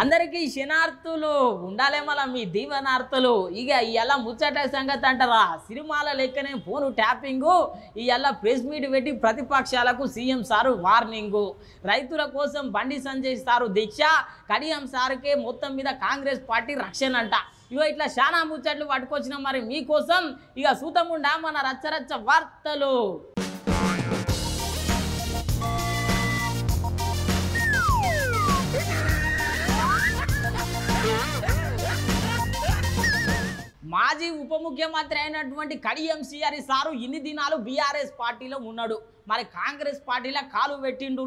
అందరికీ శనార్థులు ఉండాలే మళ్ళీ మీ దీవెనార్థులు. ఇక ఇవాళ ముచ్చట సంగతి అంటారా, సినిమాల లెక్కనే ఫోను ట్యాపింగు. ఇవాళ ప్రెస్ మీట్ పెట్టి ప్రతిపక్షాలకు సీఎం సారు వార్నింగు. రైతుల కోసం బండి సంజయ్ సారు దీక్ష, కడియం సారుకే మొత్తం మీద కాంగ్రెస్ పార్టీ రక్షణ అంట. ఇగో ఇట్లా చాలా ముచ్చట్లు పట్టుకొచ్చిన మరి మీకోసం. ఇక సూతముండా మన రచ్చరచ్చ వార్తలు. మాజీ ఉప ముఖ్యమంత్రి అయినటువంటి కడియం శ్రీహరి సారు ఇన్ని దినాలు బీఆర్ఎస్ పార్టీలో ఉన్నాడు. మరి కాంగ్రెస్ పార్టీలో కాలు పెట్టిండు.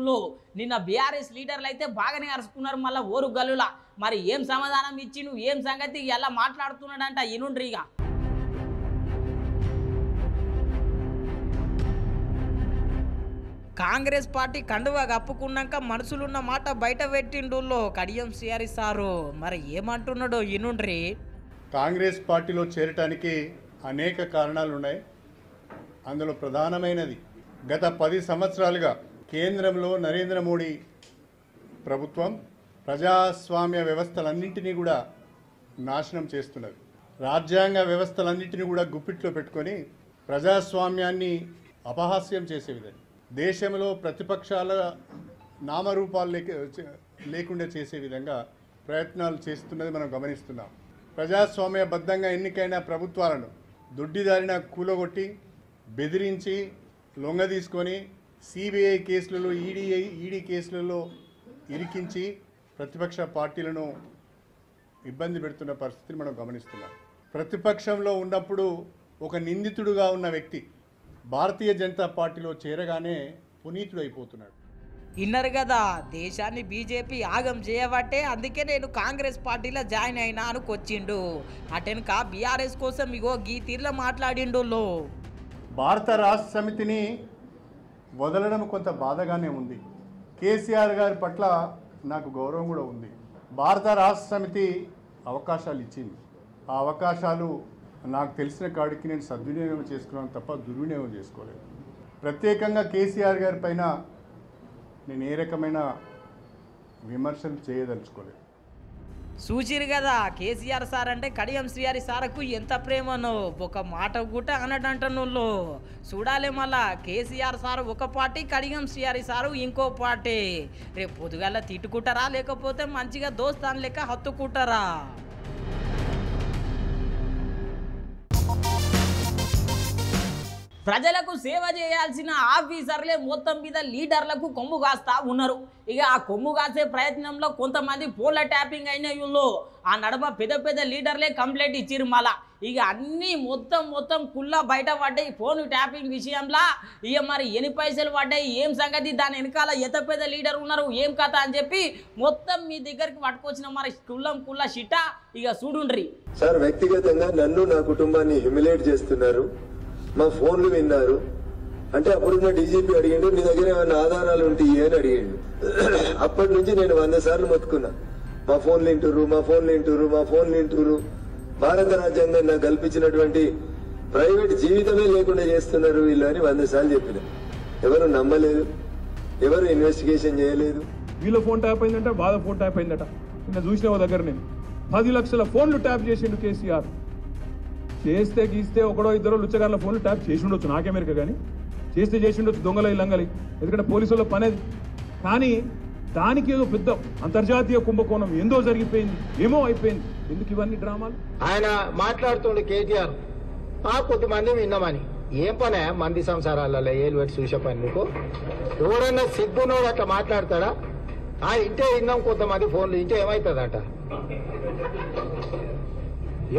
నిన్న బీఆర్ఎస్ లీడర్లు అయితే బాగానే అరుచుకున్నారు మళ్ళీ ఓరు గల్లులా. మరి ఏం సమాధానం ఇచ్చి నువ్వు ఏం సంగతి ఎలా మాట్లాడుతున్నాడంట ఇనుండ్రిగా. కాంగ్రెస్ పార్టీ కండువా కప్పుకున్నాక మనసులున్న మాట బయట పెట్టిండు కడియం శ్రీహరి సారు. మరి ఏమంటున్నాడో ఇనుండ్రి. కాంగ్రెస్ పార్టీలో చేరటానికి అనేక కారణాలు ఉన్నాయి. అందులో ప్రధానమైనది గత 10 సంవత్సరాలుగా కేంద్రంలో నరేంద్ర మోడీ ప్రభుత్వం ప్రజాస్వామ్య వ్యవస్థలన్నింటినీ కూడా నాశనం చేస్తున్నది. రాజ్యాంగ వ్యవస్థలన్నింటినీ కూడా గుప్పిట్లో పెట్టుకొని ప్రజాస్వామ్యాన్ని అపహాస్యం చేసే విధంగా దేశంలో ప్రతిపక్షాల నామరూపాలు లేకుండా చేసే విధంగా ప్రయత్నాలు చేస్తున్నది మనం గమనిస్తున్నాం. ప్రజాస్వామ్యబద్ధంగా ఎన్నికైన ప్రభుత్వాలను దొడ్డిదారిన కూలగొట్టి బెదిరించి లొంగ తీసుకొని సిబిఐ కేసులలో ఈడీ కేసులలో ఇరికించి ప్రతిపక్ష పార్టీలను ఇబ్బంది పెడుతున్న పరిస్థితిని మనం గమనిస్తున్నాం. ప్రతిపక్షంలో ఉన్నప్పుడు ఒక నిందితుడుగా ఉన్న వ్యక్తి భారతీయ జనతా పార్టీలో చేరగానే పునీతుడు అయిపోతున్నాడు. ఇన్నరు కదా, దేశాన్ని బీజేపీ ఆగం చేయబట్టే అందుకే నేను కాంగ్రెస్ పార్టీలో జాయిన్ అయినా అనుకొచ్చిండు. అటెనక బీఆర్ఎస్ కోసం ఇగో గీ తీర్లో మాట్లాడిండు. భారత రాష్ట్ర సమితిని వదలడం కొంత బాధగానే ఉంది. కేసీఆర్ గారి పట్ల నాకు గౌరవం కూడా ఉంది. భారత రాష్ట్ర సమితి అవకాశాలు ఇచ్చింది. ఆ అవకాశాలు నాకు తెలిసిన కాడికి నేను సద్వినియోగం చేసుకున్నాను తప్ప దుర్వినియోగం చేసుకోలేదు. ప్రత్యేకంగా కేసీఆర్ గారి పైన నేను ఏ రకమైన విమర్శలు చేయదలుచుకోలేదు. చూసిరు కదా, కేసీఆర్ సార్ అంటే కడియం శ్రీహరి సార్కు ఎంత ప్రేమనో ఒక మాట గుట్ట అనడంటనుల్లో. చూడాలి మళ్ళా కేసీఆర్ సారు ఒక పార్టీ, కడియం శ్రీహరి సారు ఇంకో పార్టీ. రేపు పొద్దుగాల తిట్టుకుంటారా లేకపోతే మంచిగా దోస్తాన్ లెక్క హత్తుకుంటారా? ప్రజలకు సేవ చేయాల్సిన ఆఫీసర్లే మొత్తం మీద లీడర్లకు కొమ్ము కాస్తా ఉన్నారు. ఇక ఆ కొమ్ము కాసే ప్రయత్నంలో కొంతమంది ఫోన్ల ట్యాపింగ్ అయిన వీళ్ళు ఆ నడమ పెద్ద లీడర్లే కంప్లైంట్ ఇచ్చిరు. మళ్ళా ఇక అన్నీ మొత్తం కుల్లా బయట పడ్డాయి ఫోన్ ట్యాపింగ్ విషయంలో. ఇక మరి ఎన్ని పైసలు పడ్డాయి, ఏం సంగతి, దాని వెనకాల ఎంత పెద్ద లీడర్ ఉన్నారు, ఏం కథ అని చెప్పి మొత్తం మీ దగ్గరికి పట్టుకొచ్చిన మరి కుల్లా షిటా. ఇక చూడుండ్రి. సార్, వ్యక్తిగతంగా నన్ను నా కుటుంబాన్ని హ్యూమిలేట్ చేస్తున్నారు, మా ఫోన్లు విన్నారు అంటే అప్పుడున్న డీజీపీ అడిగిండు, నీ దగ్గర ఏమైనా ఆధారాలు ఉంటాయి అని అడిగిండు. అప్పటి నుంచి నేను 100 సార్లు మొత్తుకున్నా, మా ఫోన్లు వింటురు. భారత రాజ్యాంగం నాకు కల్పించినటువంటి ప్రైవేట్ జీవితమే లేకుండా చేస్తున్నారు వీళ్ళు అని 100 సార్లు చెప్పిన. ఎవరు నమ్మలేదు, ఎవరు ఇన్వెస్టిగేషన్ చేయలేదు. వీళ్ళ ఫోన్ ట్యాప్ అయిందంట, వాళ్ళ ఫోన్ ట్యాప్ అయిందట. నిన్న చూసిన దగ్గర నేను 10 లక్షల ఫోన్లు ట్యాప్ చేసిండు కేసీఆర్. చేస్తే గీస్తే ఒకడో ఇద్దరు లుచ్చగారుల ఫోన్లు ట్యాప్ చేసి ఉండొచ్చు, నాకెమెరిక కానీ చేసి ఉండొచ్చు దొంగలై లంగలి. ఎందుకంటే పోలీసుల పనేది. కానీ దానికి ఏదో పెద్ద అంతర్జాతీయ కుంభకోణం ఏందో జరిగిపోయింది, ఏమో అయిపోయింది. ఎందుకు ఇవన్నీ డ్రామాలు? ఆయన మాట్లాడుతుండే కేటీఆర్ కొద్దిమంది విన్నామని. ఏం పనే మంది సంసారాలలో ఏలు పెట్టి చూసే పని నీకు? ఎవరన్నా సిగ్గునోడు అట్లా మాట్లాడతాడా? ఇంటే విన్నాం కొంతమంది ఫోన్లు, ఇంటే ఏమవుతుందట?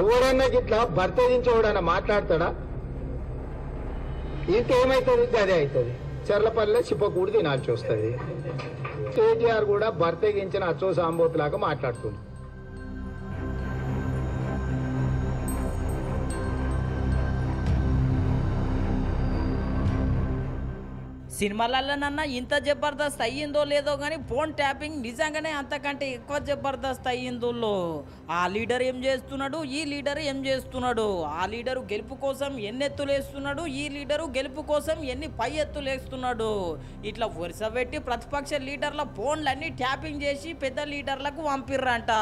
ఎవరన్నా ఇట్లా భర్త నుంచి ఎవడన్నా మాట్లాడతాడా? ఇంకేమవుతుంది? అదే అవుతుంది. చెర్లపల్లె చిప్పకూడి తినాల్సి వస్తుంది. కేటీఆర్ కూడా భర్త గించిన అచ్చో సాంబోతులాగా మాట్లాడుతుంది. సినిమాలలోనన్నా ఇంత జబర్దస్త్ అయ్యిందో లేదో కానీ ఫోన్ ట్యాపింగ్ నిజంగానే అంతకంటే ఎక్కువ జబర్దస్త్ అయ్యిందో. ఆ లీడర్ ఏం చేస్తున్నాడు, ఈ లీడర్ ఏం చేస్తున్నాడు, ఆ లీడరు గెలుపు కోసం ఎన్ని ఎత్తులు వేస్తున్నాడు, ఈ లీడరు గెలుపు కోసం ఎన్ని పై ఎత్తులు వేస్తున్నాడు. ఇట్లా వరుస పెట్టి ప్రతిపక్ష లీడర్ల ఫోన్లన్నీ ట్యాపింగ్ చేసి పెద్ద లీడర్లకు పంపిర్రంట.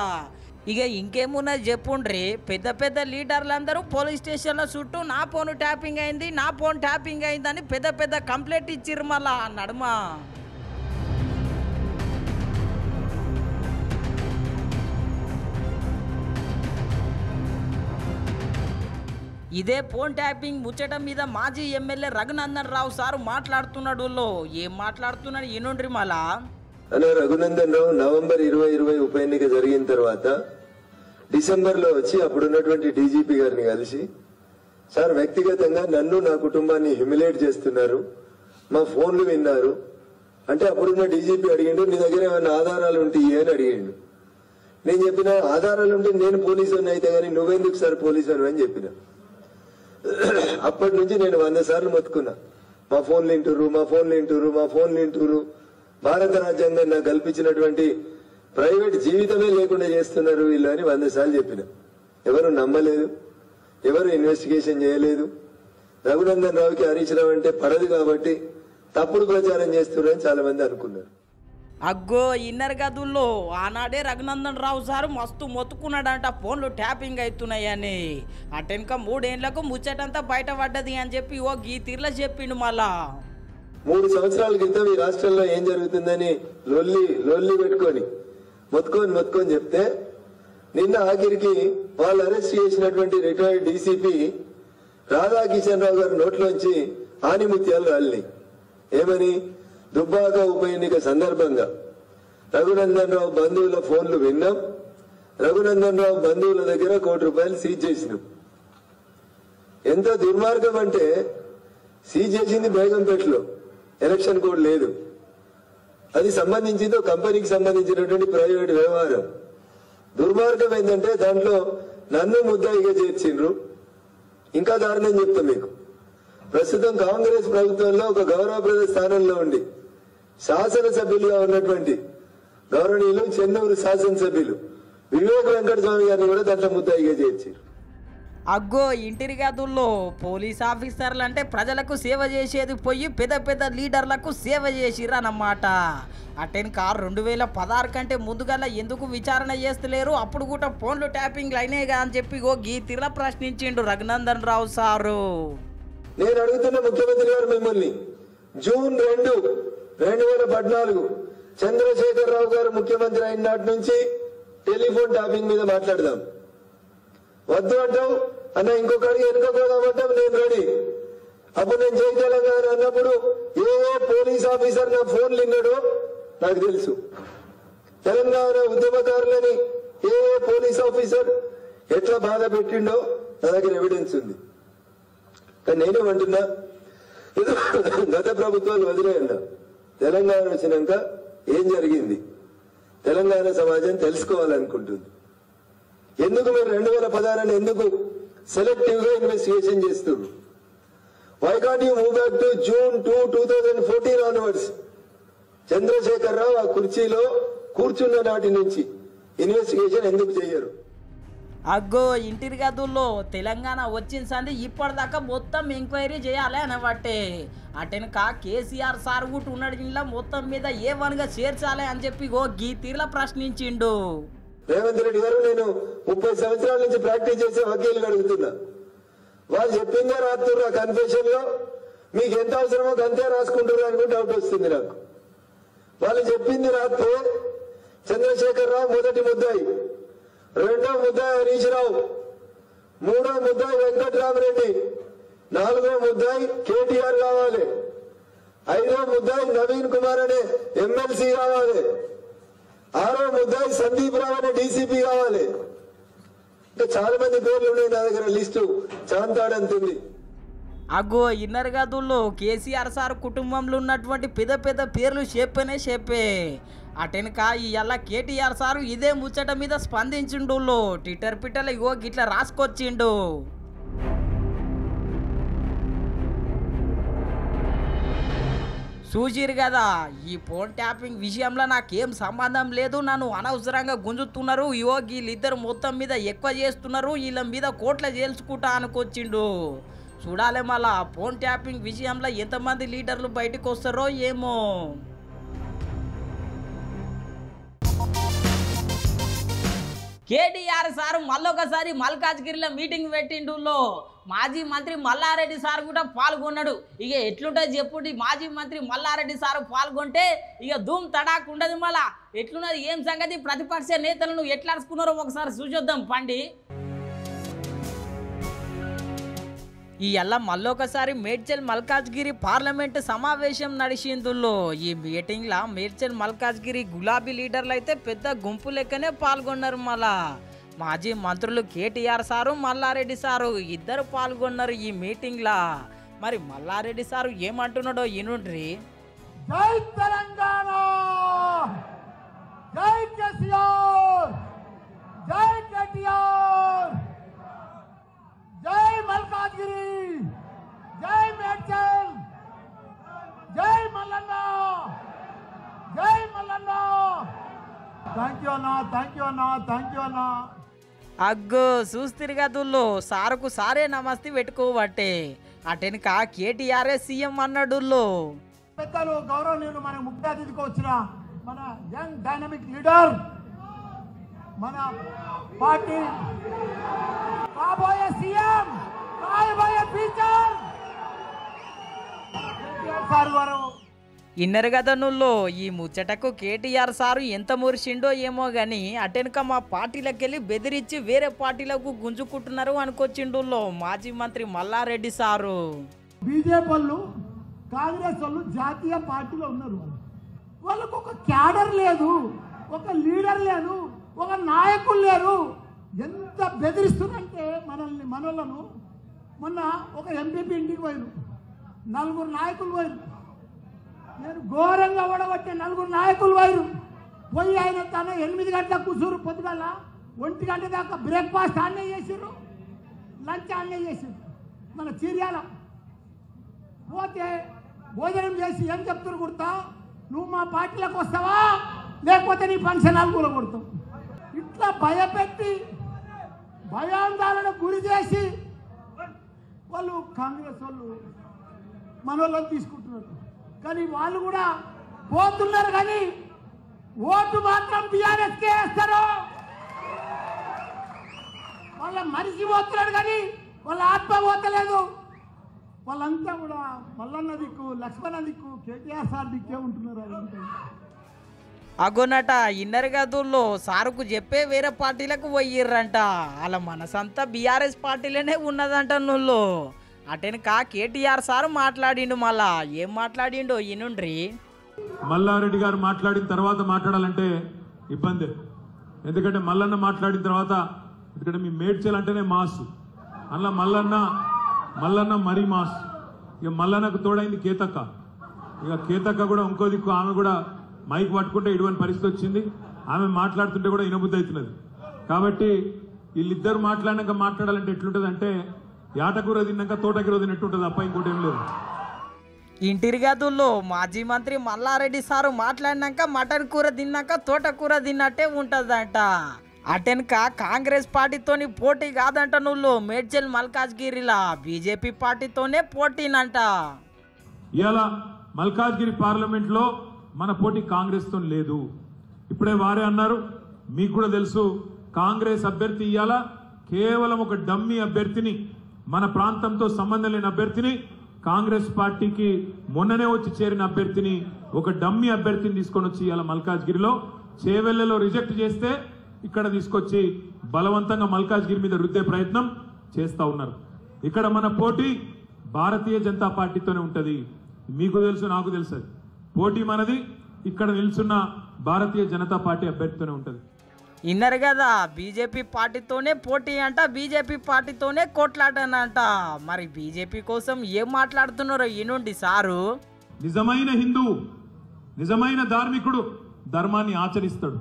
ఇక ఇంకేమున్నది చెప్పుండ్రి, పెద్ద పెద్ద లీడర్లందరూ పోలీస్ స్టేషన్ల చుట్టూ నా ఫోన్ ట్యాపింగ్ అయింది, నా ఫోన్ ట్యాపింగ్ అయిందని పెద్ద పెద్ద కంప్లైంట్ ఇచ్చిర్రు. మళ్ళా నడుమ ఇదే ఫోన్ ట్యాపింగ్ ముచ్చట మీద మాజీ ఎమ్మెల్యే రఘునందన్ రావు సారు మాట్లాడుతున్నాడు. ఏం మాట్లాడుతున్నాడు ఈనుండ్రి మళ్ళా. రఘునందన్ రావు నవంబర్ 2020 ఉప ఎన్నిక జరిగిన తర్వాత డిసెంబర్ లో వచ్చి అప్పుడున్నటువంటి డీజీపీ గారిని కలిసి, సార్ వ్యక్తిగతంగా నన్ను నా కుటుంబాన్ని హ్యూమిలేట్ చేస్తున్నారు, మా ఫోన్లు విన్నారు అంటే అప్పుడున్న డీజీపీ అడిగిండు, నీ దగ్గర ఏమైనా ఆధారాలు ఉంటే అని అడిగిండు. నేను చెప్పిన ఆధారాలు ఉంటే నేను పోలీసు అయితే గానీ నువ్వెందుకు సార్ పోలీసు అని చెప్పిన. అప్పటి నుంచి నేను 100 సార్లు మొత్తుకున్నా, మా ఫోన్లు వింటురు, మా ఫోన్లు వింటురు, మా ఫోన్లు వింటురు, భారత రాజ్యాంగం నాకు కల్పించినటువంటి ప్రైవేట్ జీవితమే లేకుండా చేస్తున్నారు వీళ్ళు అని 100 సార్లు చెప్పిన. ఎవరు నమ్మలేదు, ఎవరు ఇన్వెస్టిగేషన్ చేయలేదు. రఘునందన్ రావుకి హరీష్ రావు అంటే పడదు కాబట్టి తప్పుడు ప్రచారం చేస్తున్నారని చాలా మంది అనుకున్నారు. అగ్గో ఇన్నర్ గదుల్లో ఆనాడే రఘునందన్ రావు సారు మస్తు మొత్తుకున్నాడంట ఫోన్లు ట్యాపింగ్ అవుతున్నాయని. అటెనక 3 ఏళ్లకు ముచ్చటంతా బయటపడ్డది అని చెప్పి ఓ గీ తీర్లా చెప్పిండు. మళ్ళా 3 సంవత్సరాల క్రితం ఈ రాష్ట్రంలో ఏం జరుగుతుందని లొల్లి పెట్టుకొని మొత్తుకొని చెప్తే నిన్న ఆఖరికి వాళ్ళు అరెస్ట్ చేసినటువంటి రిటైర్డ్ డీసీపీ రాధాకిషన్ రావు గారి నోట్లోంచి ఆనిముత్యాలు రాలినాయి. ఏమని, దుబ్బాక ఉప ఎన్నిక సందర్భంగా రఘునందన్ రావు బంధువుల ఫోన్లు విన్నాం, రఘునందన్ రావు బంధువుల దగ్గర ₹1 కోటి సీజ్ చేసినాం. ఎంత దుర్మార్గం అంటే సీజ్ చేసింది బేగంపేటలో, ఎలక్షన్ కోడ్ లేదు, అది సంబంధించింది కంపెనీకి సంబంధించినటువంటి ప్రైవేట్ వ్యవహారం. దుర్మార్గం ఏంటంటే దాంట్లో నన్ను ముద్దాయిగా చేర్చిండ్రు. ఇంకా దారుణం చెప్తా మీకు, ప్రస్తుతం కాంగ్రెస్ ప్రభుత్వంలో ఒక గౌరవప్రద స్థానంలో ఉండి శాసనసభ్యులుగా ఉన్నటువంటి గౌరవనీయులు చెన్నూరు శాసనసభ్యులు వివేక్ వెంకటస్వామి గారిని కూడా దాంట్లో ముద్దాయిగా చేర్చారు. అగ్గో ఇంటిరి గదుల్లో పోలీస్ ఆఫీసర్లు అంటే ప్రజలకు సేవ చేసేది పోయి పెద్ద పెద్ద లీడర్లకు సేవ చేసిరన్నమాట. అటెనక 2016 కంటే ముందుగా ఎందుకు విచారణ చేస్తలేరు, అప్పుడు కూడా ఫోన్లు ట్యాపింగ్లు అయినాయిగా అని చెప్పి ఓ గీ తీర్లా ప్రశ్నించిండు రఘునందన్ రావు సారు. నేను అడుగుతున్న ముఖ్యమంత్రి గారు మిమ్మల్ని, జూన్ 2, 2014 చంద్రశేఖర్ రావు గారు ముఖ్యమంత్రి అయిన నాటి నుంచి టెలిఫోన్ ట్యాపింగ్ మీద మాట్లాడదాం. వద్దు అంటావు అన్న, ఇంకొకటి వెనుకపోదామంటాం, నేను రెడీ. అప్పుడు నేను జై తెలంగాణ అన్నప్పుడు ఏ పోలీస్ ఆఫీసర్ నా ఫోన్లు విన్నాడో నాకు తెలుసు. తెలంగాణ ఉద్యమకారులని ఏ పోలీస్ ఆఫీసర్ ఎట్లా బాధ పెట్టిండో నా దగ్గర ఎవిడెన్స్ ఉంది. కానీ నేనేమంటున్నా, గత ప్రభుత్వాలు వదిలేయండి, తెలంగాణ వచ్చినాక ఏం జరిగింది తెలంగాణ సమాజం తెలుసుకోవాలనుకుంటుంది. ఎందుకు మీరు 2016 ఎందుకు సెలెక్టివ్ గా ఇన్వెస్టిగేషన్ చేస్తున్నారు? Why can't you move back to June 2, 2014 onwards? Chandrashekar Rao ఆ కుర్చీలో కూర్చున్న నాటి నుంచి ఇన్వెస్టిగేషన్ ఎందుకు చేయరు? అగ్గో ఇంటిరి గదుల్లో తెలంగాణ వచ్చిన సంది ఇప్పటిదాకా మొత్తం ఎంక్వైరీ చేయాలి అనబట్టే. అటెనక కేసీఆర్ సార్ కూడా ఉన్నాడు, ఇలా మొత్తం మీద ఏవన్గా చేర్చాలి అని చెప్పి ఓ గీ తీర్లా ప్రశ్నించిండు. రేవంత్ రెడ్డి గారు, నేను 30 సంవత్సరాల నుంచి ప్రాక్టీస్ చేసే వకీలు అడుగుతున్నా, వాళ్ళు చెప్పిందే రాస్తున్నారు ఆ కన్ఫెషన్ లో, మీకు ఎంత అవసరమో అంతే రాసుకుంటారు అనుకుంటే డౌట్ వస్తుంది నాకు. వాళ్ళు చెప్పింది రాస్తే చంద్రశేఖర్ రావు మొదటి ముద్దాయి, రెండో ముద్దాయి హరీష్ రావు, మూడో ముద్దాయి వెంకట్రామరెడ్డి, నాలుగో ముద్దాయి కేటీఆర్ కావాలి, ఐదో ముద్దాయి నవీన్ కుమార్ అనే ఎమ్మెల్సీ కావాలి, ఆరో ముద్దాయి సందీప్ రావు అనే డీసీపీ కావాలి. ఇంకా చాలా మంది పేర్లు ఉన్నాయి నా దగ్గర, లిస్టు చాంతాడంతుంది. అగ్గో ఇన్నర్ గదుల్లో కేసీఆర్ సార్ కుటుంబంలో ఉన్నటువంటి పెద్ద పెద్ద పేర్లు చెప్పే. అటెనక ఇవాళ కేటీఆర్ సారు ఇదే ముచ్చట మీద స్పందించిండు. ట్విట్టర్ పిట్టలు ఇగో గిట్లా రాసుకొచ్చిండు. చూసిరు కదా, ఈ ఫోన్ ట్యాపింగ్ విషయంలో నాకేం సంబంధం లేదు, నన్ను అనవసరంగా గుంజుతున్నారు, ఇవో వీళ్ళిద్దరు మొత్తం మీద ఎక్కువ చేస్తున్నారు, వీళ్ళ మీద కోట్ల చేల్చుకుంటా అనుకొచ్చిండు. చూడాలి మళ్ళా ఫోన్ ట్యాపింగ్ విషయంలో ఎంతమంది లీడర్లు బయటకు వస్తారో ఏమో. కేటీఆర్ సార్ మళ్ళొకసారి మల్కాజ్గిరిలో మీటింగ్ పెట్టిండులో మాజీ మంత్రి మల్లారెడ్డి సార్ కూడా పాల్గొన్నాడు. ఇక ఎట్లుంటుంది చెప్పుండి, మాజీ మంత్రి మల్లారెడ్డి సార్ పాల్గొంటే ఇక ధూమ్ తడాక్ ఉండదు. మళ్ళా ఎట్లున్నది ఏం సంగతి, ప్రతిపక్ష నేతలను ఎట్లా అరుచుకున్నారో ఒకసారి చూసొద్దాం పండి. ఈ అల్ల మళ్ళొకసారి మేడ్చల్ మల్కాజ్గిరి పార్లమెంటు సమావేశం నడిచిందులో. ఈ మీటింగ్లో మేడ్చల్ మల్కాజ్గిరి గులాబీ లీడర్లు అయితే పెద్ద గుంపు లెక్కనే పాల్గొన్నారు. మళ్ళా మాజీ మంత్రులు కేటీఆర్ సారు మల్లారెడ్డి సారు ఇద్దరు పాల్గొన్నారు ఈ మీటింగ్లో. మరి మల్లారెడ్డి సారు ఏమంటున్నాడో ఇనుండ్రి. జై తెలంగాణ, జై కేసీఆర్, జై కేటీఆర్, జై మల్కాజ్గిరి, జై మేడ్చల్, జై మల్లన్న, జై మల్లన్న. థ్యాంక్ యూ అన్నా, థ్యాంక్ యూ అన్నా, థ్యాంక్ యూ అన్నా. అగ్గో చూస్తురు కదుల్లో, సారుకు సారే నమస్తే పెట్టుకోబట్టే అటెనక కేటీఆర్ఏ సీఎం అన్నాడుల్లో. పెద్దలు గౌరవనీయులు మన ముఖ్య అతిథికి వచ్చిన మన యంగ్ డైనమిక్ లీడర్, మన పార్టీ కాబోయే సీఎం, కాబోయే ఫ్యూచర్ కేటీఆర్ సార్ వారు. ఇన్నరు కదా నువ్వులో, ఈ ముచ్చటకు కేటీఆర్ సారు ఎంత మురిసిండో ఏమో గాని అటెనక మా పార్టీలకెళ్ళి బెదిరించి వేరే పార్టీలకు గుంజుకుంటున్నారు అనుకొచ్చిండులో మాజీ మంత్రి మల్లారెడ్డి సారు. బీజేపీ వాళ్ళు, కాంగ్రెస్ వాళ్ళు జాతీయ పార్టీలో ఉన్నారు. వాళ్ళకు ఒక క్యాడర్ లేదు, ఒక లీడర్ లేదు, ఒక నాయకులు లేరు. ఎంత బెదిరిస్తుందంటే మనోళ్ళను. మొన్న ఒక ఎంపీపీ ఇంటికి పోయారు, 4 నాయకులు పోయారు. నేను ఘోరంగా ఓడగొట్టే 4 నాయకులు పోయి ఆయన తన 8 గంటలకు కూర్చురు, పొద్దుగల 1 గంట దాకా బ్రేక్ఫాస్ట్ ఆన్నే చేసారు, లంచ్ ఆన్నే చేసారు. మన చీర్యాల పోతే భోజనం చేసి ఏం చెప్తారు కుడతా, నువ్వు మా పార్టీలకు వస్తావా లేకపోతే నీ ఫంక్షన్ హాల్ కూడా కొడతావు. ఇట్లా భయపెట్టి భయాందోళనకు గురి చేసి వాళ్ళు కాంగ్రెస్ వాళ్ళు మనోళ్ళని తీసుకుంటున్నారు. కానీ వాళ్ళు కూడా పోతున్నారు, కానీ ఓటు మాత్రం టీఆర్ఎస్కే వేస్తారు. వాళ్ళ మనిషి పోతున్నాడు కానీ వాళ్ళ ఆత్మ పోతలేదు. వాళ్ళంతా కూడా మల్లన్న దిక్కు, లక్ష్మణ దిక్కు, కేటీఆర్ సార్ దిక్కే ఉంటున్నారు. అగోనట ఇన్నర్ గదుల్లో సారుకు చెప్పే వేరే పార్టీలకు పోయిర్రంట. వాళ్ళ మనసంతా బీఆర్ఎస్ పార్టీలోనే ఉన్నదంట. నువ్వు అటెనక కేటీఆర్ సార్ మాట్లాడిండు. మళ్ళా ఏం మాట్లాడిండో ఈనుండ్రి. మల్లారెడ్డి గారు మాట్లాడిన తర్వాత మాట్లాడాలంటే ఇబ్బంది, ఎందుకంటే మల్లన్న మాట్లాడిన తర్వాత, ఎందుకంటే మీ మేడ్చల్ అంటేనే మాస్, అలా మల్లన్న మరీ మాస్. ఇక మల్లన్నకు తోడైంది కేతక్క. ఇక కేతక్క కూడా ఇంకో దిక్కు, ఆమె కూడా మైక్ పట్టుకుంటే ఇటువంటి పరిస్థితి వచ్చింది. ఆమె మాట్లాడుతుంటే కూడా ఇనబుద్ధి అవుతున్నది. కాబట్టి వీళ్ళిద్దరు మాట్లాడినాక మాట్లాడాలంటే ఎట్లుంటుంది అంటే, యాటకూర తిన్నాక తోటకూర తిన్నట్టు ఉంటుంది, తప్ప ఇంకోటి ఏం లేదు. ఇంటిరి గదుల్లో మాజీ మంత్రి మల్లారెడ్డి సారు మాట్లాడినాక మటన్ కూర తిన్నాక తోటకూర తిన్నట్టే ఉంటుందంట. అటెనక కాంగ్రెస్ పార్టీతోని పోటీ కాదంట. నువ్వు మేడ్చల్ మల్కాజ్గిరిలా బీజేపీ పార్టీతోనే పోటీనంట. ఇలా మల్కాజ్గిరి పార్లమెంట్ లో మన పోటీ కాంగ్రెస్ తో లేదు. ఇప్పుడే వారే అన్నారు, మీకు కూడా తెలుసు, కాంగ్రెస్ అభ్యర్థి ఇవాళ కేవలం ఒక డమ్మీ అభ్యర్థిని, మన ప్రాంతంతో సంబంధం లేని అభ్యర్థిని, కాంగ్రెస్ పార్టీకి మొన్ననే వచ్చి చేరిన అభ్యర్థిని, ఒక డమ్మీ అభ్యర్థిని తీసుకొని వచ్చి ఇవాళ మల్కాజ్గిరిలో చేవెళ్లలో రిజెక్ట్ చేస్తే ఇక్కడ తీసుకొచ్చి బలవంతంగా మల్కాజ్గిరి మీద రుద్దే ప్రయత్నం చేస్తా ఉన్నారు. ఇక్కడ మన పోటీ భారతీయ జనతా పార్టీతోనే ఉంటది. మీకు తెలుసు, నాకు తెలుసు, పోటీ మనది. ఇక్కడ నిల్చున్న భారతీయ జనతా పార్టీ అభ్యర్థితోనే ఉంటది. ఇన్నరు కదా, బీజేపీ పార్టీతోనే పోటీ అంట, బీజేపీ పార్టీతోనే కొట్లాటనంట. మరి బీజేపీ కోసం ఏం మాట్లాడుతున్నారో ఈనుండి సారు. నిజమైన హిందువు, నిజమైన ధార్మికుడు ధర్మాన్ని ఆచరిస్తాడు.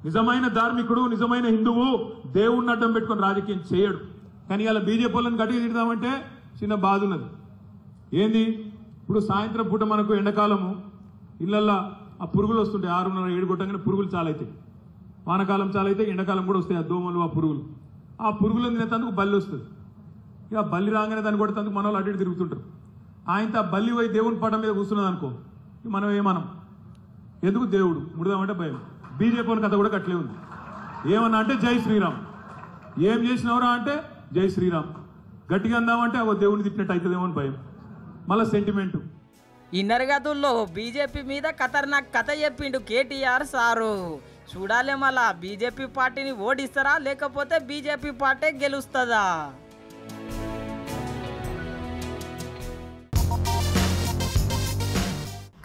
నిజమైన ధార్మికుడు, నిజమైన హిందువు దేవుణ్ణి అడ్డం పెట్టుకుని రాజకీయం చేయడు. కానీ ఇలా బీజేపీ వాళ్ళని గట్టిగా తిడదామంటే చిన్న బాధ ఉన్నది. ఏంది, ఇప్పుడు సాయంత్రం పూట మనకు ఎండాకాలము ఇళ్ళల్లో ఆ పురుగులు వస్తుంటాయి 6:30-7 కొట్టగానే పురుగులు చాలా అవుతాయి. వానకాలం చాలా అయితే ఎండాకాలం కూడా వస్తాయి ఆ దోమలు ఆ పురుగులు. ఆ పురుగులను తినేందుకు బల్లి వస్తుంది. ఇక బల్లి రాగానే దాన్ని కొట్టేందుకు మన వాళ్ళు అటు ఇటు తిరుగుతుంటారు. ఆయనతో ఆ బల్లి పోయి దేవుని పటం మీద కూర్చున్నది అనుకో, మనం ఏమనం, ఎందుకు దేవుడు ముడదామంటే భయం. బీజేపీ వాళ్ళ కథ కూడా కట్లే ఉంది. ఏమన్నా అంటే జై శ్రీరామ్, ఏం చేసినవరా అంటే జై శ్రీరామ్, గట్టిగా అందామంటే అగో దేవుని తిట్టినట్టు అవుతుందేమో అని భయం, మళ్ళీ సెంటిమెంటు. ఇన్నరగతుల్లో బీజేపీ మీద ఖతర్నాక్ కథ చెప్పిండు కేటీఆర్ సారు. చూడాలి మళ్ళా బీజేపీ పార్టీని ఓడిస్తారా లేకపోతే బీజేపీ పార్టీ గెలుస్తుందా.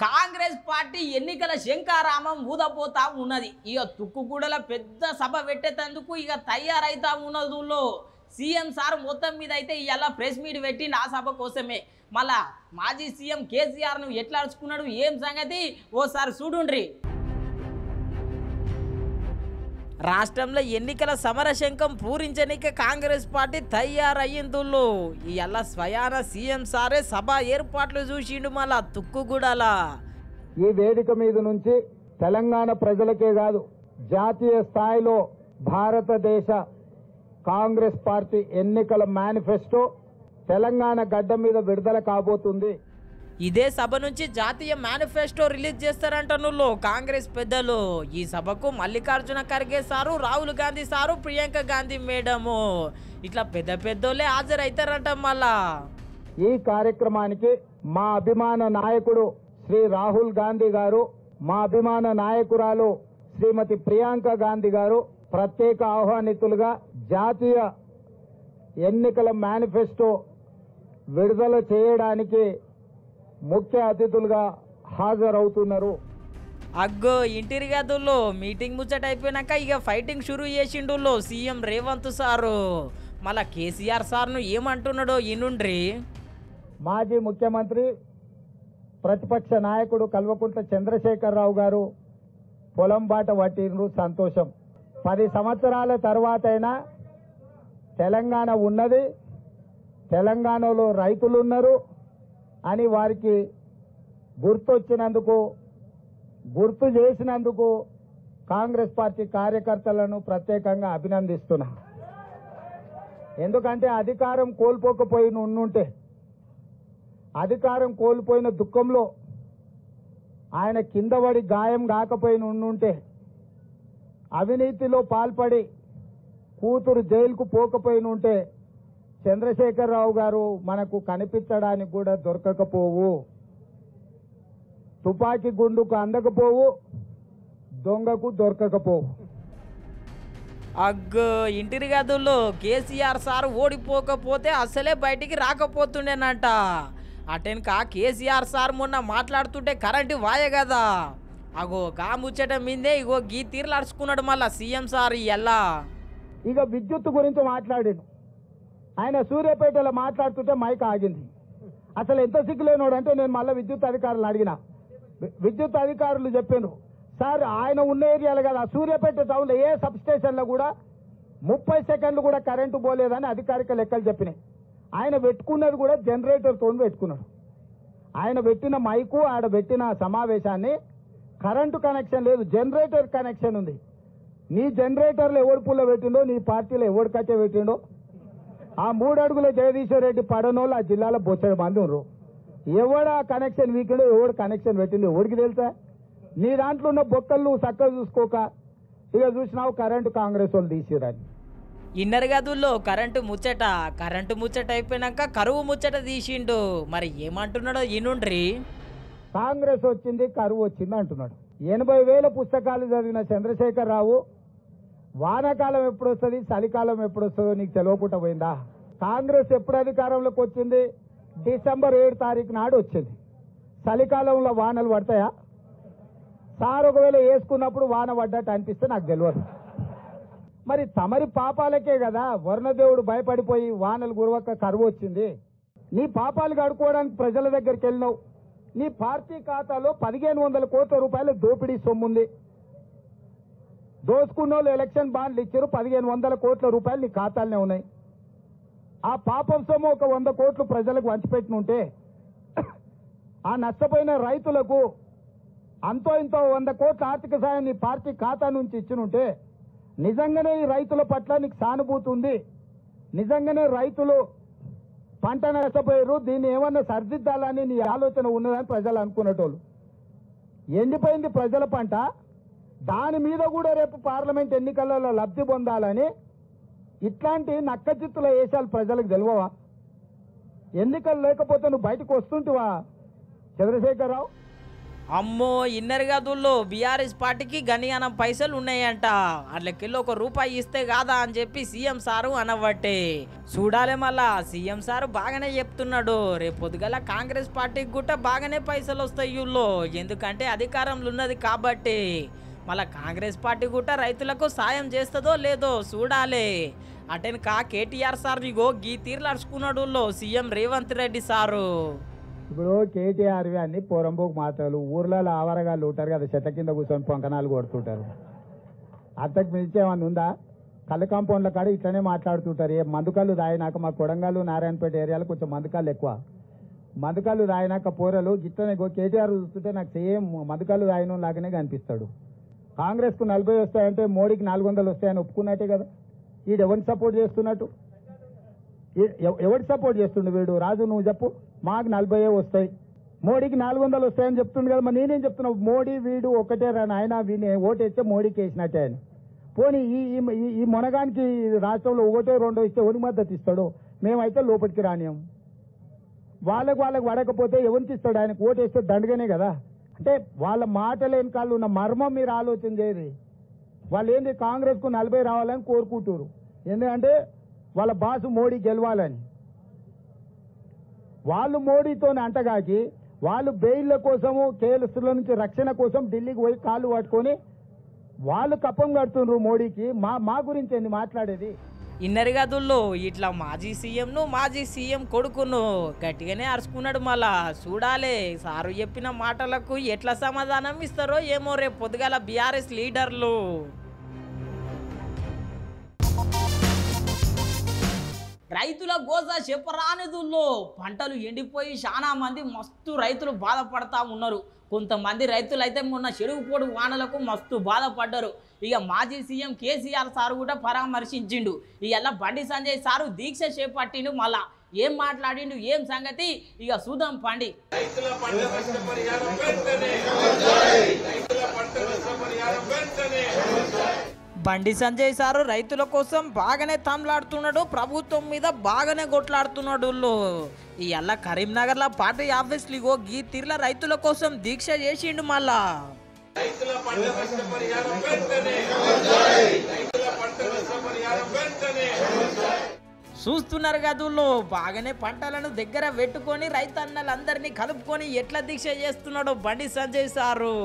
కాంగ్రెస్ పార్టీ ఎన్నికల శంకారామం ఊదపోతా ఉన్నది. ఇక తుక్కుగూడల పెద్ద సభ పెట్టేందుకు ఇక తయారైతా ఉన్నదులో సీఎం సార్ మొత్తం మీద అయితే ఇలా ప్రెస్ మీట్ పెట్టిండు ఆ సభ కోసమే. మళ్ళా మాజీ సీఎం కేసీఆర్ను ఎట్లా అరుచుకున్నాడు ఏం సంగతి ఓసారి చూడుండ్రి. రాష్ట్రంలో ఎన్నికల సమరశంఖం పూరించనిక కాంగ్రెస్ పార్టీ తయారయ్యిందుల్లో ఇవాళ స్వయాన సీఎం సారే సభ ఏర్పాట్లు చూసిండు. మళ్ళా తుక్కుగూడల ఈ వేదిక మీద నుంచి తెలంగాణ ప్రజలకే కాదు జాతీయ స్థాయిలో భారతదేశ కాంగ్రెస్ పార్టీ ఎన్నికల మేనిఫెస్టో తెలంగాణ గడ్డ మీద విడుదల కాబోతుంది. ఇదే సభ నుంచి జాతీయ మేనిఫెస్టో రిలీజ్ చేస్తారంటనుల్లో కాంగ్రెస్ పెద్దలు. ఈ సభకు Mallikarjuna Kharge sir, Rahul Gandhi sir, Priyanka Gandhi madam ఇట్లా పెద్ద పెద్దోళ్ళే హాజరైతారంట. మళ్ళా ఈ కార్యక్రమానికి మా అభిమాన నాయకుడు శ్రీ రాహుల్ గాంధీ గారు, మా అభిమాన నాయకురాలు శ్రీమతి ప్రియాంక గాంధీ గారు ప్రత్యేక ఆహ్వానితులుగా జాతీయ ఎన్నికల మేనిఫెస్టో విడుదల చేయడానికి ముఖ్య అతిథులుగా హాజరవుతున్నారు. అగ్గో ఇంటిరి గదుల్లో మీటింగ్ ముచ్చట అయిపోయినాక ఇక ఫైటింగ్ షురూ చేసిండుల్లో సీఎం రేవంత్ సారు. మళ్ళా కేసీఆర్ సార్ను ఏమంటున్నాడో ఈనుండ్రి. మాజీ ముఖ్యమంత్రి ప్రతిపక్ష నాయకుడు కల్వకుంట్ల చంద్రశేఖరరావు గారు పొలం బాట పట్టిండ్రు, సంతోషం. 10 సంవత్సరాల తర్వాతైనా తెలంగాణ ఉన్నది, తెలంగాణలో రైతులున్నారు అని వారికి గుర్తొచ్చినందుకు, గుర్తు చేసినందుకు కాంగ్రెస్ పార్టీ కార్యకర్తలను ప్రత్యేకంగా అభినందిస్తున్నా. ఎందుకంటే అధికారం కోల్పోకపోయిన ఉండుంటే, అధికారం కోల్పోయిన దుఃఖంలో ఆయన కింద పడి గాయం కాకపోయిన ఉండుంటే, అవినీతిలో పాల్పడి కూతురు జైలుకు పోకపోయిన ఉంటే చంద్రశేఖరరావు గారు మనకు కనిపించడానికి కూడా దొరకకపోవు. తుపాకీ గుండుకు అందకపోవు, దొంగకు దొరకకపోవు. అగ్గో ఇంటిరి గదుల్లో కేసీఆర్ సార్ ఓడిపోకపోతే అసలే బయటికి రాకపోతుండేనంట. అటెనక కేసీఆర్ సార్ మొన్న మాట్లాడుతుంటే కరెంటు వాయే కదా, అగో గా ముచ్చట మీదే ఇగో గీ తీర్లు అరుచుకున్నాడు మళ్ళా సీఎం సార్. ఎలా ఇక విద్యుత్ గురించి మాట్లాడాను. ఆయన సూర్యాపేటలో మాట్లాడుతుంటే మైక్ ఆగింది. అసలు ఎంత సిగ్గులేనోడు అంటే నేను మళ్ళీ విద్యుత్ అధికారులు అడిగిన. విద్యుత్ అధికారులు చెప్పాను, సార్ ఆయన ఉన్న ఏరియాలు కదా సూర్యాపేట టౌన్లో ఏ సబ్ స్టేషన్లో కూడా 30 సెకండ్లు కూడా కరెంటు పోలేదని అధికారిక లెక్కలు చెప్పినాయి. ఆయన పెట్టుకున్నది కూడా జనరేటర్తో పెట్టుకున్నాడు. ఆయన పెట్టిన మైకు, ఆడ పెట్టిన సమావేశాన్ని కరెంటు కనెక్షన్ లేదు, జనరేటర్ కనెక్షన్ ఉంది. నీ జనరేటర్లో ఎవడు పుల్ల పెట్టిండో, నీ పార్టీలో ఎవడు కట్టె పెట్టిండో, ఆ 3 అడుగుల జగదీశ్వర్ రెడ్డి పడనోళ్ళు ఆ జిల్లాలో బొచ్చడి మంది ఉన్నారు. ఎవడా కనెక్షన్ వీకిండో, ఎవడు కనెక్షన్ పెట్టిండో ఎవడికి తెలుసా? నీ దాంట్లో ఉన్న బొక్కలు నువ్వు చక్కగా చూసుకోక ఇక చూసినావు కరెంటు కాంగ్రెస్ వాళ్ళు తీసిరని. ఇన్నర్ గదుల్లో కరెంటు ముచ్చట అయిపోయినాక కరువు ముచ్చట తీసిండు. మరి ఏమంటున్నాడో ఈనుండ్రి. కాంగ్రెస్ వచ్చింది, కరువు వచ్చింది అంటున్నాడు. 80,000 పుస్తకాలు చదివిన చంద్రశేఖరరావు వానాకాలం ఎప్పుడు వస్తుంది, చలికాలం ఎప్పుడు వస్తుందో నీకు తెలియకుండా పోయిందా? కాంగ్రెస్ ఎప్పుడు అధికారంలోకి వచ్చింది? డిసెంబర్ 7 తారీఖు నాడు వచ్చింది. చలికాలంలో వానలు పడతాయా? సార్ ఒకవేళ వేసుకున్నప్పుడు వాన పడ్డట్టు అనిపిస్తే నాకు తెలియదు. మరి తమరి పాపాలకే కదా వరుణదేవుడు భయపడిపోయి వానలు గురవక కరువు వచ్చింది. నీ పాపాలు కడుక్కోవడానికి ప్రజల దగ్గరికి వెళ్ళినావు. నీ పార్టీ ఖాతాలో 1,500 కోట్ల రూపాయలు దోపిడీ సొమ్ముంది. దోసుకున్న వాళ్ళు ఎలక్షన్ బాండ్లు ఇచ్చారు, 1,500 కోట్ల రూపాయలు నీ ఖాతాలనే ఉన్నాయి. ఆ పాపం సొమ్ము ఒక 100 కోట్లు ప్రజలకు వంచిపెట్టినుంటే ఆ నష్టపోయిన రైతులకు అంతో ఇంతో 100 కోట్ల ఆర్థిక సాయం నీ పార్టీ ఖాతా నుంచి ఇచ్చినుంటే నిజంగానే ఈ రైతుల పట్ల నీకు సానుభూతి ఉంది, నిజంగానే రైతులు పంట నష్టపోయారు, దీన్ని ఏమన్నా సరిదిద్దాలని నీ ఆలోచన ఉన్నదని ప్రజలు అనుకునేటోళ్ళు. ఎండిపోయింది ప్రజల పంట, దాని మీద కూడా రేపు పార్లమెంట్ ఎన్నికలలో లబ్ధి పొందాలని ఇట్లాంటి నక్కచిత్తుల వేషాలు ప్రజలకు తెలియవా? ఎన్నికలు లేకపోతే నువ్వు బయటకు వస్తుంటివా చంద్రశేఖరరావు? అమ్మో ఇన్నర్ గదుల్లో బీఆర్ఎస్ పార్టీకి గనియానం పైసలు ఉన్నాయంట, అట్లకెళ్ళి ₹1 ఇస్తే కాదా అని చెప్పి సీఎం సారు అనబట్టే. చూడాలి మళ్ళా సీఎం సారు బాగానే చెప్తున్నాడు, రేపు పొద్దుగల కాంగ్రెస్ పార్టీకి కూడా బాగానే పైసలు వస్తాయి ఊళ్ళో, ఎందుకంటే అధికారంలో ఉన్నది కాబట్టి. మళ్ళా కాంగ్రెస్ పార్టీ కూడా రైతులకు సాయం చేస్తుందో లేదో చూడాలి. అటెనక కేటీఆర్ సార్ ఇగో గీ తీర్లు అరుచుకున్నాడు సీఎం రేవంత్ రెడ్డి సారు. ఇప్పుడు కేటీఆర్ అన్ని పోరంబోకు మాటలు, ఊర్లలో ఆవరగాళ్ళు ఉంటారు కదా, చెట్ల కింద కూర్చొని పొంకనాలు కొడుతుంటారు. అంతకు మించి ఏమన్నా ఉందా? కళ్ళు కాంపౌండ్ల కాడ ఇట్లనే మాట్లాడుతుంటారు. ఏ మందుకళ్ళు తాగినాక మా కొడంగల్ నారాయణపేట ఏరియాలో కొంచెం మందుకళ్ళు ఎక్కువ, మందుకళ్ళు తాగినాక పోరలు గిట్లనే కేటీఆర్ చూస్తుంటే నాకు సేమ్ మందుకళ్ళు తాగిన లాగానే కనిపిస్తాడు. కాంగ్రెస్కు 40 వస్తాయంటే మోడీకి 400 వస్తాయని ఒప్పుకున్నట్టే కదా. వీడు ఎవరిని సపోర్ట్ చేస్తున్నట్టు? ఎవరికి సపోర్ట్ చేస్తుండే వీడు? రాజు నువ్వు చెప్పు. మాకు 40 వస్తాయి, మోడీకి 400 వస్తాయని చెప్తుండే కదా. మరి నేనేం చెప్తున్నావు? మోడీ వీడు ఒకటే రాని ఆయన, వీని ఓటేస్తే మోడీకి వేసినట్టే అని. పోనీ ఈ మొనగానికి రాష్ట్రంలో 1, 2 ఇస్తే ఎవరికి మద్దతు ఇస్తాడు? మేమైతే లోపలికి రానియం. వాళ్ళకు పడకపోతే ఎవరికి ఇస్తాడు? ఆయనకు ఓటేస్తే దండగానే కదా. అంటే వాళ్ళ మాటల వెనకాల ఉన్న మర్మం మీరు ఆలోచన చేయరు. వాళ్ళు ఏంటి కాంగ్రెస్కు 40 రావాలని కోరుకుంటారు, ఎందుకంటే వాళ్ళ బాసు మోడీ గెలవాలని. వాళ్ళు మోడీతోనే అంటగాకి వాళ్ళు బెయిల్ల కోసము కేసుల నుంచి రక్షణ కోసం ఢిల్లీకి పోయి కాళ్ళు పట్టుకొని వాళ్ళు కప్పం కడుతున్నారు మోడీకి. మా గురించి ఏంది మాట్లాడేది? ఇన్నర్ గదుల్లో ఇట్లా మాజీ సీఎం కొడుకును గట్టిగానే అరుచుకున్నాడు. మళ్ళా చూడాలి సారు చెప్పిన మాటలకు ఎట్లా సమాధానం ఇస్తారో ఏమో రేపు పొద్దుగాల బీఆర్ఎస్ లీడర్లు. రైతుల గోస చెప్పరానిదుల్లో పంటలు ఎండిపోయి చాలా మంది మస్తు రైతులు బాధపడతా ఉన్నారు. కొంతమంది రైతులు అయితే మొన్న చెరుకుపోడు వానలకు మస్తు బాధపడ్డారు. ఇక మాజీ సీఎం కేసీఆర్ సారు కూడా పరామర్శించిండు. ఇవాళ బండి సంజయ్ సారు దీక్ష చేపట్టిండు. మళ్ళా ఏం మాట్లాడిండు ఏం సంగతి ఇక చూద్దాం పండి. బండి సంజయ్ సారు రైతుల కోసం బాగానే తమ్లాడుతున్నాడు, ప్రభుత్వం మీద బాగానే కొట్లాడుతున్నాడు. ఇవాళ కరీంనగర్లో పార్టీ ఆఫీస్లు ఇగో గీ తీర్ల రైతుల కోసం దీక్ష చేసిండు. మళ్ళా చూస్తున్నారు గదుల్లో బాగానే పంటలను దగ్గర పెట్టుకొని రైతన్నలందరినీ కలుపుకొని ఎట్లా దీక్ష చేస్తున్నాడో బండి సంజయ్ సారు.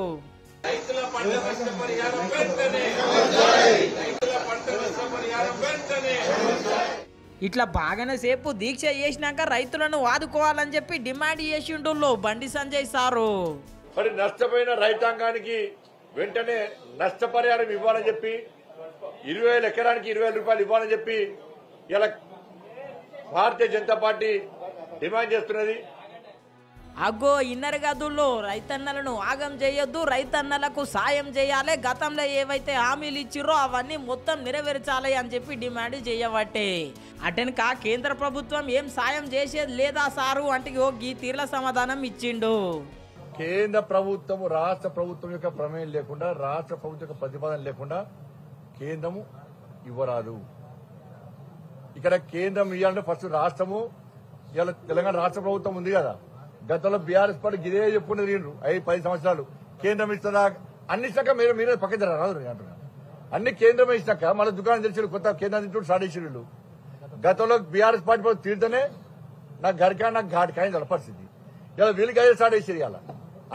ఇట్లా బాగానే సేపు దీక్ష చేసినాక రైతులను ఆదుకోవాలని చెప్పి డిమాండ్ చేసిండు బండి సంజయ్ సారు. మరి నష్టపోయిన రైతాంగానికి వెంటనే నష్టపరిహారం ఇవ్వాలని చెప్పి 20,000 ఎకరానికి 20,000 రూపాయలు ఇవ్వాలని చెప్పి ఇలా భారతీయ జనతా పార్టీ డిమాండ్ చేస్తున్నది. అగ్గో ఇన్నర్ గదుల్లో రైతన్నలను ఆగం చేయొద్దు, రైతన్నలకు సాయం చేయాలి, గతంలో ఏవైతే హామీలు ఇచ్చిరో అవన్నీ మొత్తం నెరవేర్చాలి అని చెప్పి డిమాండ్ చేయబట్టే. అటెనక కేంద్ర ప్రభుత్వం ఏం సాయం చేసేది లేదా సారు అంటే ఈ తీర్ల సమాధానం ఇచ్చిండు. కేంద్ర ప్రభుత్వం రాష్ట్ర ప్రభుత్వం యొక్క ప్రమేయం లేకుండా, రాష్ట్ర ప్రభుత్వం యొక్క ప్రతిపాదన లేకుండా కేంద్రము ఇవ్వరాదు. ఇక్కడ కేంద్రం ఇవ్వాలంటే ఫస్ట్ రాష్ట్రము, ఇవాళ తెలంగాణ రాష్ట్ర ప్రభుత్వం ఉంది కదా, గతంలో బీఆర్ఎస్ పార్టీ ఇదే చెప్పుకునేది 5-10 సంవత్సరాలు కేంద్రం ఇస్తుందా అన్ని ఇచ్చాక మీరే పక్కన రాదు అంటున్నారు. అన్ని కేంద్రమే ఇచ్చాక మన దుకాణం తెలిసి కొత్త కేంద్రం తింటూ స్టార్ట్ చేసి గతంలో బీఆర్ఎస్ పార్టీ తీరుతూనే నాకు గరికా నాకు ఘాటికాయ పరిస్థితి. ఇలా వీళ్ళకి అదే స్టార్ట్ చేసేది. ఇలా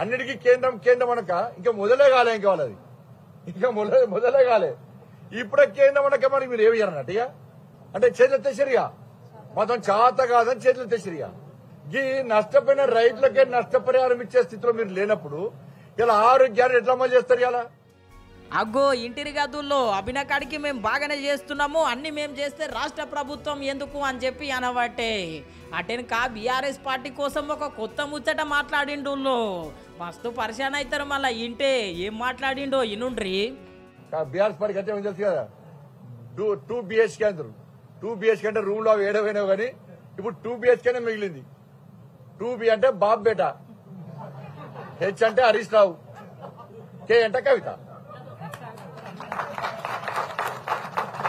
అన్నిటికీ కేంద్రం అనక ఇంకా మొదలే కాలే, ఇంకా వాళ్ళది ఇంకా మొదలే కాలే. ఇప్పుడే కేంద్రం అనక మరి మీరు ఏమి అన్నట్టుగా అంటే చేతులు ఎత్తేసరిగా మొత్తం చేత కాదని చేతులు ఎత్తేసరిగా. ఈ నష్టపోయిన రైతులకే నష్టపరిహారం ఇచ్చే స్థితిలో మీరు లేనప్పుడు ఇలా ఆరోగ్యాన్ని ఎట్లా అమలు చేస్తారు? ఇలా అగ్గో ఇంటిరి గదుల్లో అభినకాడికి మేము బాగానే చేస్తున్నాము, అన్ని మేము చేస్తే రాష్ట్ర ప్రభుత్వం ఎందుకు అని చెప్పి అనబట్టే అటెనక బీఆర్ఎస్ పార్టీ కోసం ఒక కొత్త ముచ్చట మాట్లాడిండు. మస్తు పరిశాన్ అవుతారు మళ్ళీ ఇంటే ఏం మాట్లాడిండో ఇనుండ్రి. బీఆర్ఎస్ పార్టీకి అంటే తెలుసు కదా, 2 BHK అంటారు. 2 BHK అంటే రూమ్ లో ఏడవైనావు కానీ ఇప్పుడు 2 BHK మిగిలింది. 2B అంటే బాబ్ బేట, H అంటే హరీష్ రావు, K అంటే కవిత.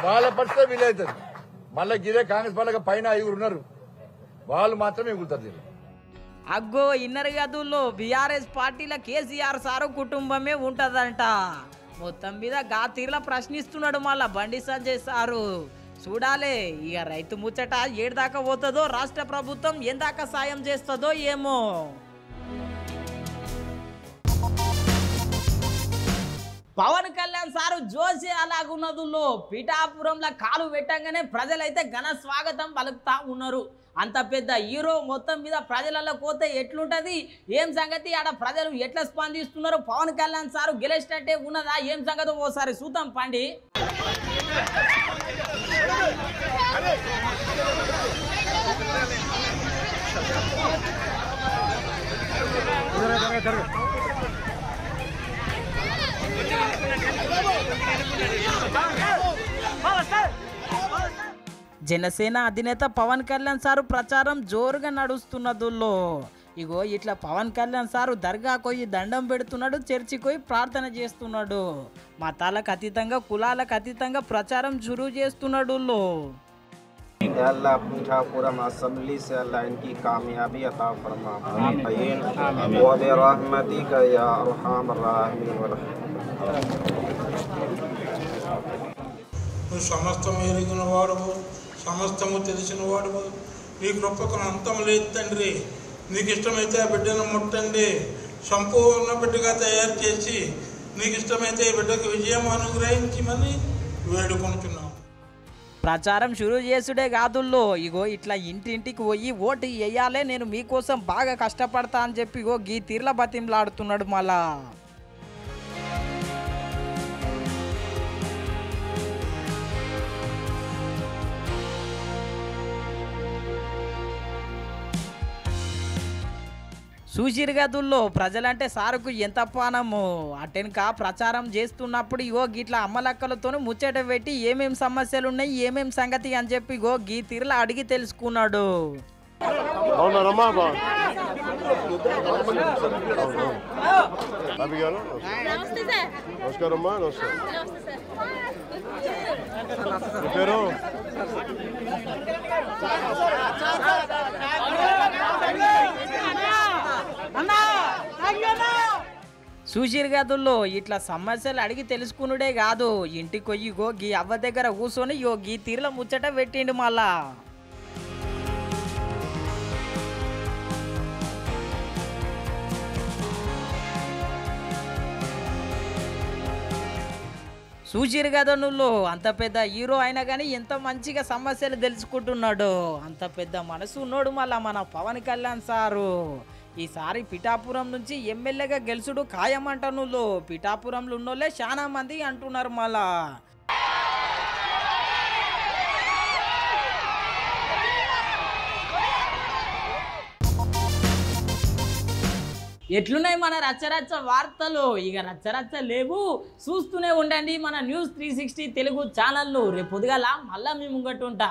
వాళ్ళ పరిస్థితి వీలవుతుంది. మళ్ళీ గిదే కాంగ్రెస్ వాళ్ళకి పైన 5 ఉన్నారు, వాళ్ళు మాత్రమే మిగులుతారు. అగ్గో ఇన్నర్ గదుల్లో బీఆర్ఎస్ పార్టీల కేసీఆర్ సారు కుటుంబమే ఉంటదంట. మొత్తం మీద గా తీర్ల ప్రశ్నిస్తున్నాడు మళ్ళా బండి సంజయ్ సారు. చూడాలే ఇక రైతు ముచ్చట ఏడుదాకా పోతుందో, రాష్ట్ర ప్రభుత్వం ఎందాకా సాయం చేస్తుందో ఏమో. పవన్ కళ్యాణ్ సారు జోసి అలాగున్నదుల్లో పిఠాపురంలో కాలు పెట్టంగానే ప్రజలైతే ఘన స్వాగతం పలుకుతా ఉన్నారు. అంత పెద్ద హీరో మొత్తం మీద ప్రజలలో పోతే ఎట్లుంటది, ఏం సంగతి, ఆడ ప్రజలు ఎట్లా స్పందిస్తున్నారు, పవన్ కళ్యాణ్ సారు గెలిచినట్టే ఉన్నదా, ఏం సంగతి ఓసారి చూద్దాం పండి. జనసేన అధినేత పవన్ కళ్యాణ్ సారు ప్రచారం జోరుగా నడుస్తున్నదుల్లో ఇగో ఇట్లా పవన్ కళ్యాణ్ సారు దర్గా పోయి దండం పెడుతున్నాడు, చర్చికి పోయి ప్రార్థన చేస్తున్నాడు. మతాలకు అతీతంగా కులాలకు అతీతంగా ప్రచారం చురువు చేస్తున్నాడు. अल्लाह पिठापुरम असेंबली से अल्लाह इनकी कामयाबी अता फरमा व बिरहमतिक या अरहमर राहिमीन। నువ్వు సమస్తము ఎరిగిన వాడువు, సమస్తము తెలిసిన వాడువు, నీ కృపకు అంతం లేదు తండ్రి. నీకు ఇష్టమైతే ఆ బిడ్డను ముట్టండి, సంపూర్ణ బిడ్డగా తయారు చేసి నీకు ఇష్టమైతే ఈ బిడ్డకు విజయం అనుగ్రహించమని వేడుకుంటున్నాం. ప్రచారం షురూ చేసుడే కాదుల్లో ఇగో ఇట్లా ఇంటింటికి పోయి ఓటు వేయాలే, నేను మీకోసం బాగా కష్టపడతా అని చెప్పి ఇగో గీ తీర్ల బతింలాడుతున్నాడు మళ్ళా. చూసిరు గదుల్లో ప్రజలంటే సారుకు ఎంత పానము. అటెనక ప్రచారం చేస్తున్నప్పుడు ఇగో గిట్లా అమ్మలక్కలతో ముచ్చట పెట్టి ఏమేం సమస్యలు ఉన్నాయి, ఏమేం సంగతి అని చెప్పి ఇగో గీ తీరులో అడిగి తెలుసుకున్నాడు. చూసిరు గదుల్లో ఇట్లా సమస్యలు అడిగి తెలుసుకునుడే కాదు, ఇంటికి పోయి గో గీ అవ్వ దగ్గర కూర్చొని యో గీ తీరులో ముచ్చట పెట్టిండు మళ్ళా. చూసిరు కదా నువ్వు, అంత పెద్ద హీరో అయినా కానీ ఎంత మంచిగా సమస్యలు తెలుసుకుంటున్నాడు. అంత పెద్ద మనసు ఉన్నాడు మళ్ళా మన పవన్ కళ్యాణ్ సారు. ఈసారి పిఠాపురం నుంచి ఎమ్మెల్యేగా గెలుచుడు ఖాయమంట. నువ్వు పిఠాపురంలో ఉన్నోళ్ళే చాలా మంది అంటున్నారు మళ్ళా. ఎట్లున్నాయి మన రచ్చరచ్చ వార్తలు? ఇక రచ్చరచ్చ లేవు, చూస్తూనే ఉండండి మన న్యూస్ 360 తెలుగు ఛానల్ను. రేపు పొద్దుగాల మళ్ళా మీ ముంగట్టుంటా.